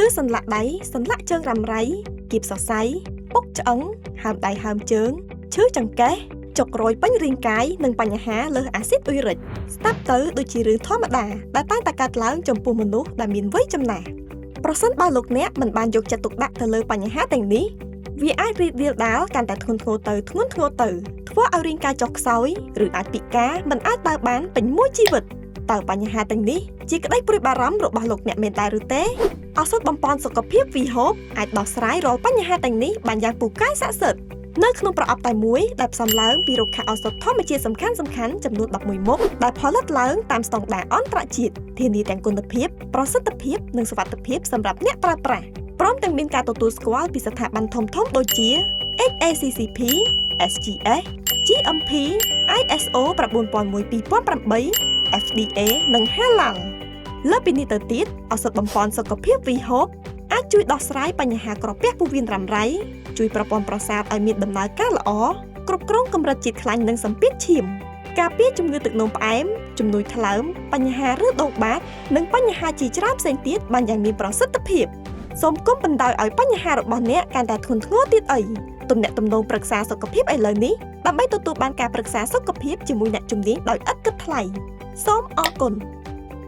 ឈឺសន្លាក់ដៃសន្លាក់ជើងរ៉ាំរ៉ៃគៀបសរសៃពុកឆ្អឹងហើមដៃហើមជើងឈឺចង្កេះចុករយពេញរាងកាយនិងបញ្ហាលើសអាស៊ីតអ៊ុយរិកស្ដាប់ទៅដូចជារឿងធម្មតាដែលតែងតែកើតឡើងចំពោះមនុស្សដែលមានវ័យចំណាស់ប្រសិនបើលោកអ្នកមិនបានយកចិត្តទុកដាក់ទៅលើបញ្ហាទាំងនេះវាអាចរីករាលដាលកាន់តែធ្ងន់ធ្ងរទៅធ្វើឲ្យរាងកាយចុះខ្សោយឬអាចពិការមិនអាចដើរបានពេញមួយជីវិតតើបញ្ហាទាំងនេះជាក្តីព្រួយបារម្ភរបស់លោកអ្នកមែនដែរឬទេឱសថបំប៉នសុខភាព V-Hope អាចដោះស្រាយរាល់បញ្ហាទាំងនេះបានយ៉ាងពូកែស័ក្តិសិទ្ធិនៅក្នុងប្រអប់តែមួយដែលផ្សំឡើងពីរុក្ខឱសថធម្មជាតិសំខាន់ៗចំនួន11មុខដែលផលិតឡើងតាមស្តង់ដារអន្តរជាតិធានាទាំងគុណភាពប្រសិទ្ធភាពនិងសុវត្ថិភាពសម្រាប់អ្នកប្រើប្រាស់ព្រមទាំងមានការទទួលស្គាល់ពីស្ថាប័នធំៗដូចជា HACCP, SGS, GMP, ISO 9001:2008, FDA និង Halal លើសពីនេះទៅទៀតឱសថបំប៉នសុខភាព V-Hope អាចជួយដោះស្រាយបញ្ហាក្រពះពោះវៀនរ៉ាំរ៉ៃជួយប្រព័ន្ធប្រសាទឲ្យមានដំណើរការល្អគ្រប់គ្រងកម្រិតជាតិខ្លាញ់និងសម្ពាធឈាមការពារជំងឺទឹកនោមផ្អែមជំនួយថ្លើមបញ្ហាឬដងបាតនិងបញ្ហាជាច្រើនផ្សេងទៀតបានយ៉ាងមានប្រសិទ្ធភាពសូមកុំបណ្ដោយឲ្យបញ្ហារបស់អ្នកកាន់តែធ្ងន់ធ្ងរទៀតអីទំនាក់ទំនងប្រឹក្សាសុខភាពឥឡូវនេះដើម្បីទទួលបានការប្រឹក្សាសុខភាពជាមួយអ្នកជំនាញដោយឥតគិតថ្លៃសូមអរគុណ